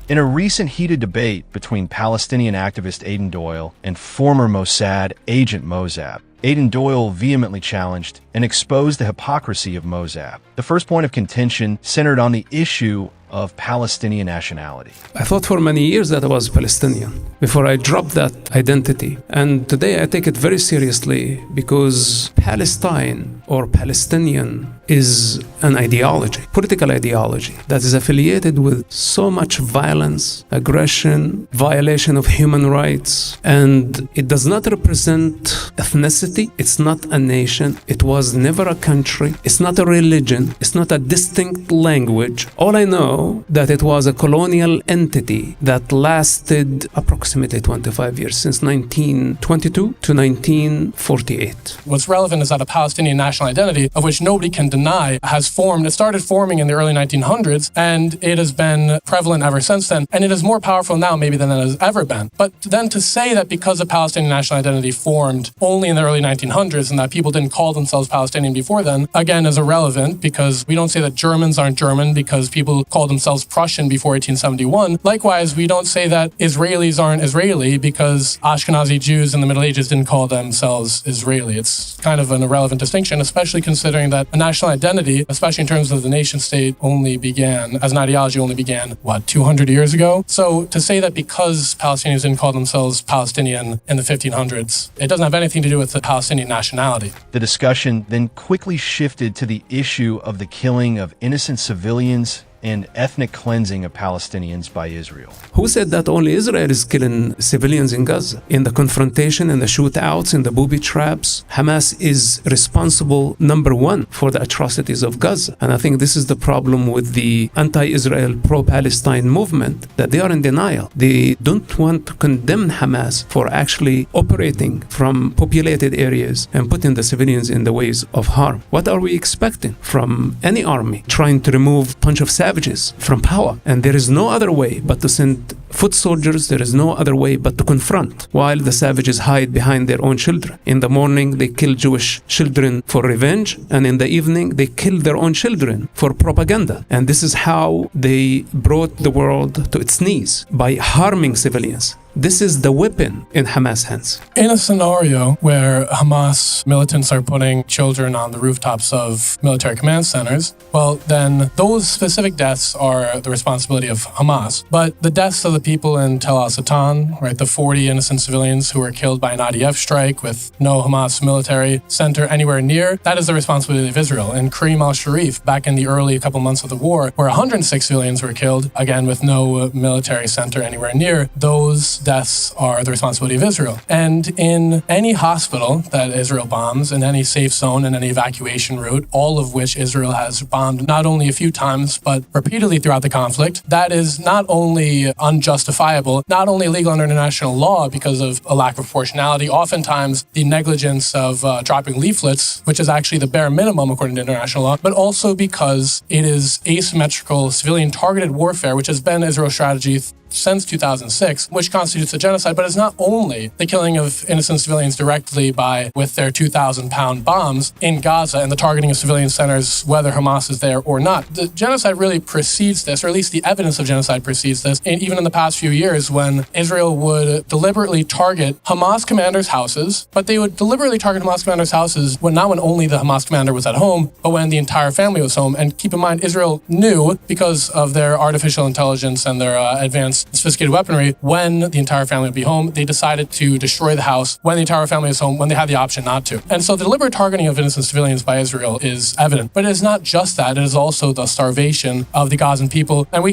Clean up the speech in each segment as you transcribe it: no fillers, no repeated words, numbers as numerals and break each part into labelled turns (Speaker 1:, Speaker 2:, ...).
Speaker 1: In a recent heated debate between Palestinian activist Aiden Doyle and former Mossad agent Mosab, Aiden Doyle vehemently challenged and exposed the hypocrisy of Mosab. The first point of contention centered on the issue of Palestinian nationality.
Speaker 2: I thought for many years that I was Palestinian before I dropped that identity. And today I take it very seriously because Palestine or Palestinian is an ideology, political ideology that is affiliated with so much violence, aggression, violation of human rights, and it does not represent ethnicity. It's not a nation. It was never a country. It's not a religion. It's not a distinct language. All I know that it was a colonial entity that lasted approximately 25 years, since 1922 to 1948.
Speaker 3: What's relevant is that a Palestinian national identity, of which nobody can deny, has formed. It started forming in the early 1900s, and it has been prevalent ever since then. And it is more powerful now maybe than it has ever been. But then to say that because a Palestinian national identity formed only in the early 1900s and that people didn't call themselves Palestinian before then, again, is irrelevant, because we don't say that Germans aren't German because people called themselves Prussian before 1871. Likewise, we don't say that Israelis aren't Israeli because Ashkenazi Jews in the Middle Ages didn't call themselves Israeli. It's kind of an irrelevant distinction, especially considering that a national identity, especially in terms of the nation state, only began, as an ideology, 200 years ago? So to say that because Palestinians didn't call themselves Palestinian in the 1500s, it doesn't have anything to do with the Palestinian nationality.
Speaker 1: The discussion then quickly shifted to the issue of the killing of innocent civilians and ethnic cleansing of Palestinians by Israel.
Speaker 2: Who said that only Israel is killing civilians in Gaza? In the confrontation, in the shootouts, in the booby traps, Hamas is responsible, number one, for the atrocities of Gaza. And I think this is the problem with the anti-Israel, pro-Palestine movement, that they are in denial. They don't want to condemn Hamas for actually operating from populated areas and putting the civilians in the ways of harm. What are we expecting from any army trying to remove a bunch of savages from power? And there is no other way but to send foot soldiers. There is no other way but to confront, while the savages hide behind their own children. In the morning, they kill Jewish children for revenge, and in the evening, they kill their own children for propaganda. And this is how they brought the world to its knees, by harming civilians. This is the weapon in Hamas' hands.
Speaker 3: In a scenario where Hamas militants are putting children on the rooftops of military command centers, well, then those specific deaths are the responsibility of Hamas. But the deaths of the people in Tel al-Satan, right, the 40 innocent civilians who were killed by an IDF strike with no Hamas military center anywhere near, that is the responsibility of Israel. In Karim al-Sharif, back in the early couple months of the war, where 106 civilians were killed, again with no military center anywhere near, those deaths are the responsibility of Israel. And in any hospital that Israel bombs, in any safe zone, in any evacuation route, all of which Israel has bombed not only a few times, but repeatedly throughout the conflict, that is not only unjustifiable, not only illegal under international law because of a lack of proportionality, oftentimes the negligence of dropping leaflets, which is actually the bare minimum according to international law, but also because it is asymmetrical civilian targeted warfare, which has been Israel's strategy since 2006, which constitutes a genocide. But it's not only the killing of innocent civilians directly with their 2,000-pound bombs in Gaza and the targeting of civilian centers, whether Hamas is there or not. The genocide really precedes this, or at least the evidence of genocide precedes this, and even in the past few years when Israel would deliberately target Hamas commanders' houses, but they would deliberately target Hamas commanders' houses not when only the Hamas commander was at home, but when the entire family was home. And keep in mind, Israel knew, because of their artificial intelligence and their advanced sophisticated weaponry, when the entire family would be home, they decided to destroy the house when the entire family was home, when they had the option not to. And so the deliberate targeting of innocent civilians by Israel is evident. But it is not just that, it is also the starvation of the Gazan people. And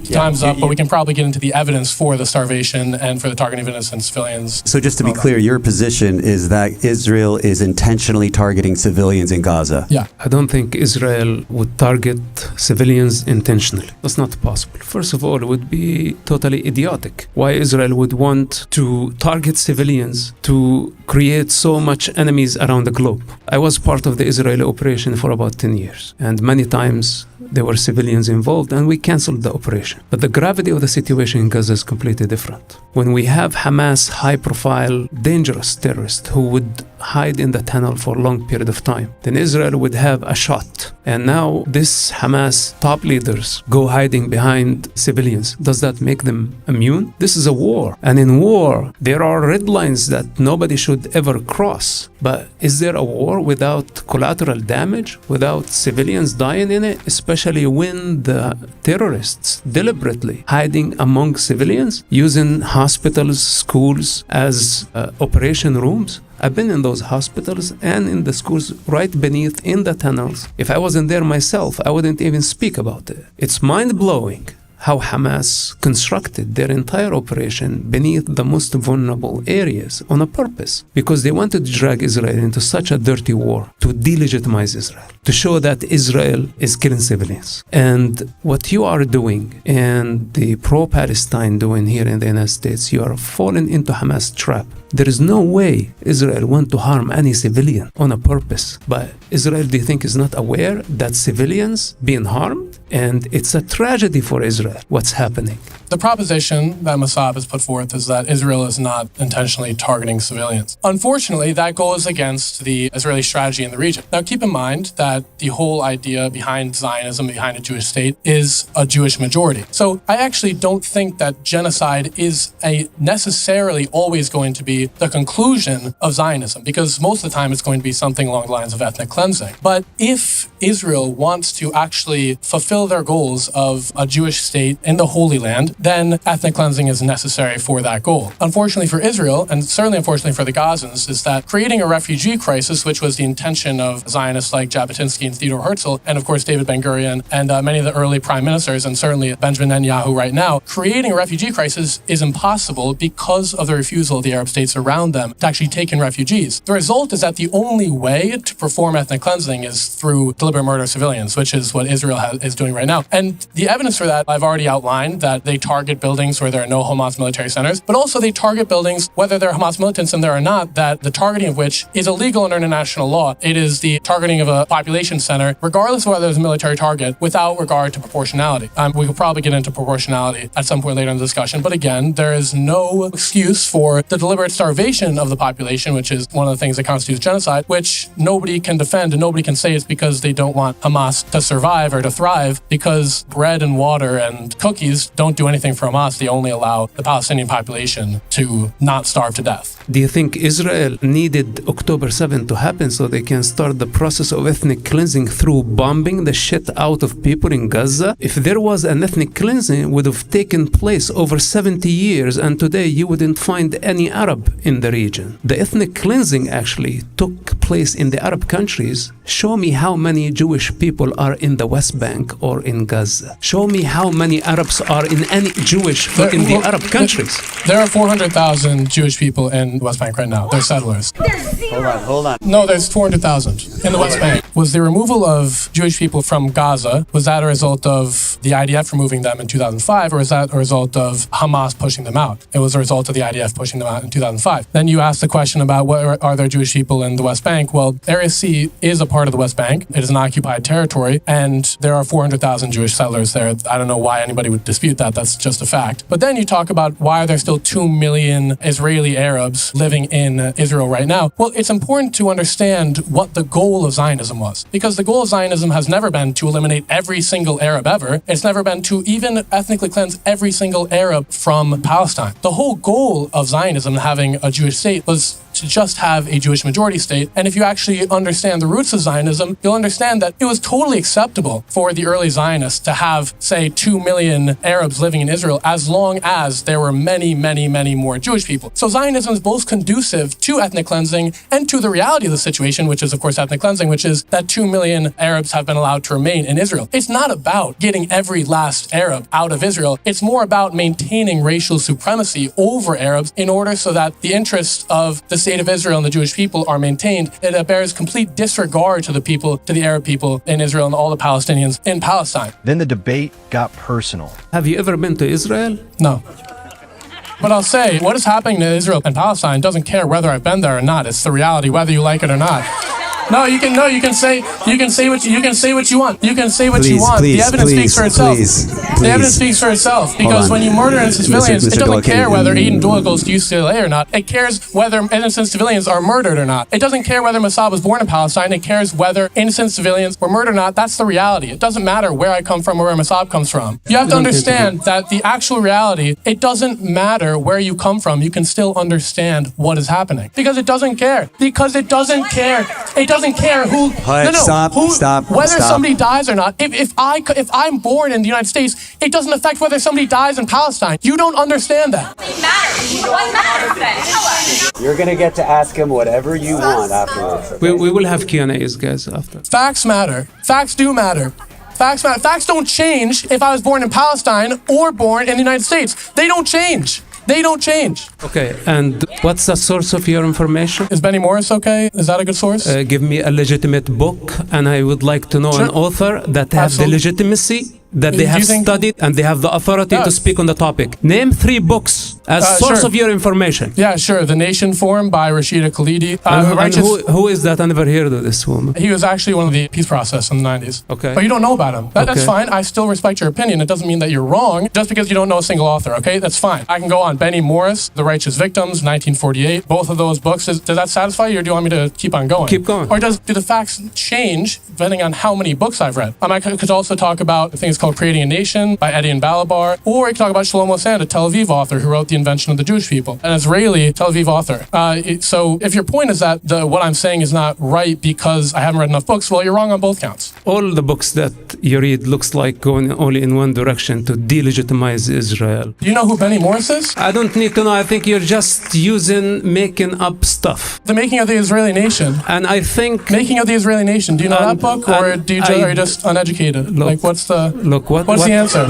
Speaker 3: time's up, but we can probably get into the evidence for the starvation and for the targeting of innocent civilians.
Speaker 4: So just to be clear, your position is that Israel is intentionally targeting civilians in Gaza?
Speaker 3: Yeah.
Speaker 2: I don't think Israel would target civilians intentionally. That's not possible. First of all, it would be totally idiotic. Why Israel would want to target civilians to create so much enemies around the globe? I was part of the Israeli operation for about 10 years, and many times there were civilians involved, and we canceled the operation. But the gravity of the situation in Gaza is completely different. When we have Hamas high-profile, dangerous terrorists who would hide in the tunnel for a long period of time, then Israel would have a shot And now this Hamas top leaders go hiding behind civilians. Does that make them immune? This is a war. And in war, there are red lines that nobody should ever cross. But is there a war without collateral damage, without civilians dying in it, especially when the terrorists deliberately hiding among civilians, using hospitals, schools as operation rooms? I've been in those hospitals and in the schools right beneath in the tunnels. If I wasn't there myself, I wouldn't even speak about it. It's mind-blowing how Hamas constructed their entire operation beneath the most vulnerable areas on a purpose, because they wanted to drag Israel into such a dirty war to delegitimize Israel, to show that Israel is killing civilians. And what you are doing and the pro-Palestine doing here in the United States, you are falling into Hamas trap. There is no way Israel want to harm any civilian on a purpose. But Israel, do you think, is not aware that civilians being harmed? And it's a tragedy for Israel, what's happening.
Speaker 3: The proposition that Mossad has put forth is that Israel is not intentionally targeting civilians. Unfortunately, that goes against the Israeli strategy in the region. Now, keep in mind that the whole idea behind Zionism, behind a Jewish state, is a Jewish majority. So I actually don't think that genocide is necessarily always going to be the conclusion of Zionism, because most of the time it's going to be something along the lines of ethnic cleansing. But if Israel wants to actually fulfill their goals of a Jewish state in the Holy Land, then ethnic cleansing is necessary for that goal. Unfortunately for Israel, and certainly unfortunately for the Gazans, is that creating a refugee crisis, which was the intention of Zionists like Jabotinsky and Theodore Herzl, and of course David Ben-Gurion and many of the early prime ministers, and certainly Benjamin Netanyahu right now, creating a refugee crisis is impossible because of the refusal of the Arab states around them to actually take in refugees. The result is that the only way to perform ethnic cleansing is through deliberate murder of civilians, which is what Israel is doing right now. And the evidence for that I've already outlined, that they target buildings where there are no Hamas military centers, but also they target buildings, whether there are Hamas militants in there or not, that the targeting of which is illegal under international law. It is the targeting of a population center, regardless of whether it's a military target, without regard to proportionality. We could probably get into proportionality at some point later in the discussion, but again, there is no excuse for the deliberate starvation of the population, which is one of the things that constitutes genocide, which nobody can defend and nobody can say it's because they don't want Hamas to survive or to thrive, because bread and water and cookies don't do anything for Hamas. They only allow the Palestinian population to not starve to death.
Speaker 2: Do you think Israel needed October 7 to happen so they can start the process of ethnic cleansing through bombing the shit out of people in Gaza? If there was an ethnic cleansing, it would have taken place over 70 years, and today you wouldn't find any Arab in the region. The ethnic cleansing actually took place in the Arab countries. Show me how many Jewish people are in the West Bank or in Gaza. Show me how many Arabs are in any Jewish in the Arab countries.
Speaker 3: There are 400,000 Jewish people in the West Bank right now. They're settlers.
Speaker 4: Hold on.
Speaker 3: No, there's 400,000 in the West Bank. Was the removal of Jewish people from Gaza, was that a result of the IDF removing them in 2005, or is that a result of Hamas pushing them out? It was a result of the IDF pushing them out in 2005. Then you asked the question about what are there Jewish people in the West Bank? Well, Area C is a part of the West Bank. It is an occupied territory, and there are 400,000 Jewish settlers there. I don't know why anybody would dispute that. That's just a fact. But then you talk about why are there still 2 million Israeli Arabs living in Israel right now? Well, it's important to understand what the goal of Zionism was, because the goal of Zionism has never been to eliminate every single Arab ever. It's never been to even ethnically cleanse every single Arab from Palestine. The whole goal of Zionism, having a Jewish state, was to just have a Jewish majority state. And if you actually understand the roots of Zionism, you'll understand that it was totally acceptable for the early Zionists to have, say, 2 million Arabs living in Israel, as long as there were many, many, many more Jewish people. So Zionism is both conducive to ethnic cleansing and to the reality of the situation, which is, of course, ethnic cleansing, which is that 2 million Arabs have been allowed to remain in Israel. It's not about getting every last Arab out of Israel. It's more about maintaining racial supremacy over Arabs in order so that the interests of the state of Israel and the Jewish people are maintained. It bears complete disregard to the Arab people in Israel and all the Palestinians in Palestine.
Speaker 1: Then the debate got personal.
Speaker 2: Have you ever been to Israel?
Speaker 3: No. But I'll say, what is happening to Israel and Palestine doesn't care whether I've been there or not. It's the reality, whether you like it or not. No, you can say what you want. You can say what you want. The evidence speaks for itself. The evidence speaks for itself. Because when you murder innocent civilians, it doesn't care whether Aiden Doyle goes to UCLA or not. It cares whether innocent civilians are murdered or not. It doesn't care whether Mossad was born in Palestine. It cares whether innocent civilians were murdered or not. That's the reality. It doesn't matter where I come from or where Mossad comes from. You have to understand that the actual reality, it doesn't matter where you come from. You can still understand what is happening. Because it doesn't care. Because it doesn't care. It doesn't care who.
Speaker 4: Stop.
Speaker 3: Whether somebody dies or not. If I'm born in the United States, it doesn't affect whether somebody dies in Palestine. You don't understand that.
Speaker 5: It matters. What matters then? Tell us.
Speaker 4: You're gonna get to ask him whatever you want afterwards.
Speaker 2: We will have Q&As, guys, after.
Speaker 3: Facts matter. Facts do matter. Facts matter. Facts don't change if I was born in Palestine or born in the United States. They don't change. They don't change.
Speaker 2: Okay, and what's the source of your information?
Speaker 3: Is Benny Morris okay? Is that a good source?
Speaker 2: Give me a legitimate book, and I would like to know an author that has the legitimacy, that they have studied, and they have the authority to speak on the topic. Name 3 books as source of your information.
Speaker 3: Yeah, sure. The Nation Forum by Rashida Khalidi.
Speaker 2: And who is that? I never heard of this woman.
Speaker 3: He was actually one of the peace process in the 90s.
Speaker 2: Okay.
Speaker 3: But you don't know about him. That's fine. I still respect your opinion. It doesn't mean that you're wrong just because you don't know a single author, okay? That's fine. I can go on. Benny Morris, The Righteous Victims, 1948. Both of those books. Does that satisfy you, or do you want me to keep on going?
Speaker 2: Keep going.
Speaker 3: Or do the facts change depending on how many books I've read? I could also talk about, I think it's called Creating a Nation by Aiden Balabar. Or I could talk about Shalom Mossad, a Tel Aviv author who wrote The Invention of the Jewish People, an Israeli Tel Aviv author. So if your point is that what I'm saying is not right because I haven't read enough books, well, you're wrong on both counts.
Speaker 2: All the books that you read looks like going only in one direction, to delegitimize Israel.
Speaker 3: Do you know who Benny Morris is?
Speaker 2: I don't need to know. I think you're just making up stuff.
Speaker 3: The Making of the Israeli Nation.
Speaker 2: And I think...
Speaker 3: Making of the Israeli Nation. Do you know that book? Or are you just uneducated? What's the answer?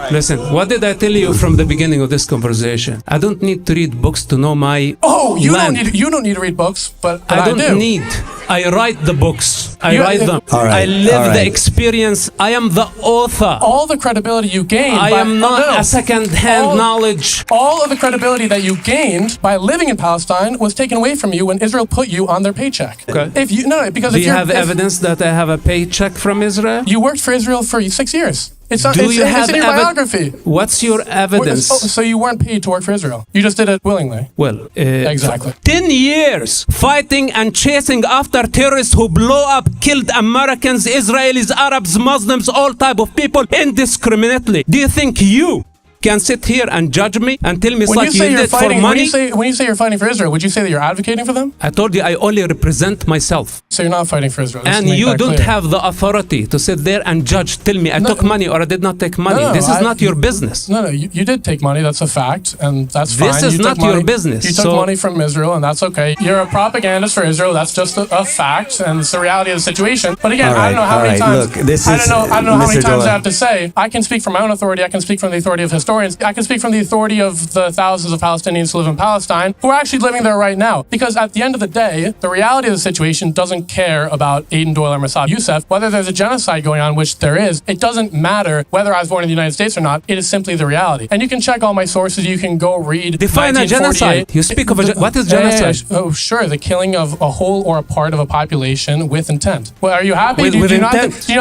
Speaker 2: Listen, what did I tell you from the beginning of this conversation? I don't need to read books to know my
Speaker 3: you
Speaker 2: land.
Speaker 3: don't need to read books, but I
Speaker 2: don't
Speaker 3: do.
Speaker 2: need. I write the books. I write them. I live the experience. I am the author.
Speaker 3: All the credibility you gained.
Speaker 2: I am not a second-hand knowledge.
Speaker 3: All of the credibility that you gained by living in Palestine was taken away from you when Israel put you on their paycheck.
Speaker 2: Okay.
Speaker 3: Do
Speaker 2: you have evidence that I have a paycheck from Israel?
Speaker 3: You worked for Israel for 6 years. It's in your biography.
Speaker 2: What's your evidence?
Speaker 3: So you weren't paid to work for Israel. You just did it willingly.
Speaker 2: Well,
Speaker 3: exactly.
Speaker 2: 10 years fighting and chasing after terrorists who blow up, killed Americans, Israelis, Arabs, Muslims, all type of people indiscriminately. Do you think you can sit here and judge me and tell me it's like you did it for money?
Speaker 3: When you say you're fighting for Israel, would you say that you're advocating for them?
Speaker 2: I told you I only represent myself.
Speaker 3: So you're not fighting for Israel.
Speaker 2: And you don't have the authority to sit there and judge, tell me I took money or I did not take money. This is not your business.
Speaker 3: No, you did take money. That's a fact, and that's fine.
Speaker 2: This is not your business.
Speaker 3: You took money from Israel, and that's okay. You're a propagandist for Israel. That's just a fact, and it's the reality of the situation. But again, I don't know how many times. I don't know how many times I have to say. I can speak from my own authority. I can speak from the authority of historians. I can speak from the authority of the thousands of Palestinians who live in Palestine who are actually living there right now. Because at the end of the day, the reality of the situation doesn't care about Aiden Doyle or Mossad Youssef. Whether there's a genocide going on, which there is, it doesn't matter whether I was born in the United States or not. It is simply the reality. And you can check all my sources. You can go read.
Speaker 2: Define a genocide. You speak of what is genocide?
Speaker 3: Oh, sure. The killing of a whole or a part of a population with intent. Well, are you happy?
Speaker 2: Do you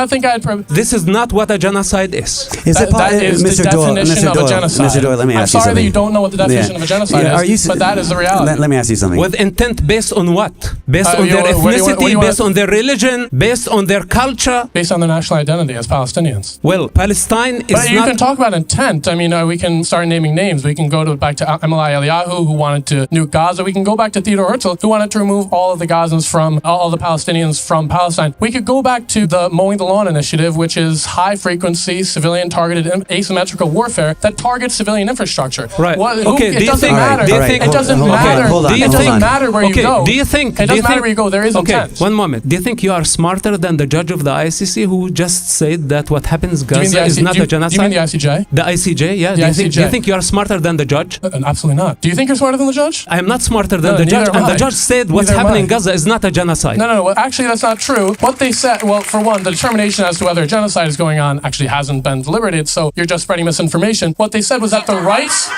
Speaker 3: not think I'd...
Speaker 2: This is not what a genocide is.
Speaker 3: That is the definition of a genocide.
Speaker 4: Mr. Doyle, let me ask you something.
Speaker 3: I'm sorry that you don't know what the definition of a genocide is, but that is the reality.
Speaker 4: Let me ask you something.
Speaker 2: With intent based on what? Based on their ethnicity, based on their religion, based on their culture?
Speaker 3: Based on their national identity as Palestinians.
Speaker 2: Well, Palestine is
Speaker 3: But you can talk about intent. I mean, we can start naming names. We can go back to Emily Eliyahu, who wanted to nuke Gaza. We can go back to Theodore Herzl, who wanted to remove all of the Gazans from, all the Palestinians from Palestine. We could go back to the Mowing the Lawn initiative, which is high-frequency, civilian-targeted, asymmetrical warfare that targets civilian infrastructure.
Speaker 2: Right.
Speaker 3: It doesn't matter. It doesn't matter where you go.
Speaker 2: Do you think...
Speaker 3: It doesn't matter where you go. There is intent.
Speaker 2: Okay, one moment. Do you think you are smarter than the judge of the ICC who just said that what happens in Gaza is not a genocide?
Speaker 3: Do you mean the ICJ?
Speaker 2: The ICJ, yeah. Do you think you are smarter than the judge?
Speaker 3: Absolutely not. Do you think you're smarter than the judge?
Speaker 2: I am not smarter than the judge. And the judge said what's happening in Gaza is not a genocide.
Speaker 3: No. Well, actually, that's not true. What they said, well, for one, the determination as to whether a genocide is going on actually hasn't been deliberated, so you're just spreading misinformation. What they said was that the rights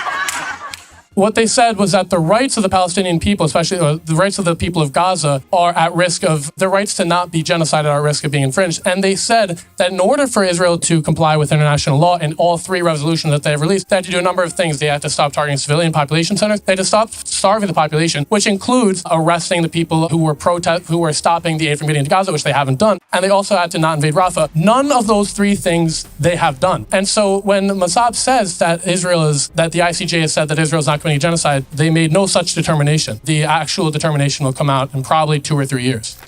Speaker 3: What they said was that the rights of the Palestinian people, especially the rights of the people of Gaza, are at risk of, their rights to not be genocided are at risk of being infringed. And they said that in order for Israel to comply with international law in all three resolutions that they have released, they had to do a number of things. They had to stop targeting civilian population centers. They had to stop starving the population, which includes arresting the people who were stopping the aid from getting into Gaza, which they haven't done. And they also had to not invade Rafah. None of those three things they have done. And so when Mosab says that the ICJ has said that Israel is not committing genocide, they made no such determination. The actual determination will come out in probably 2 or 3 years.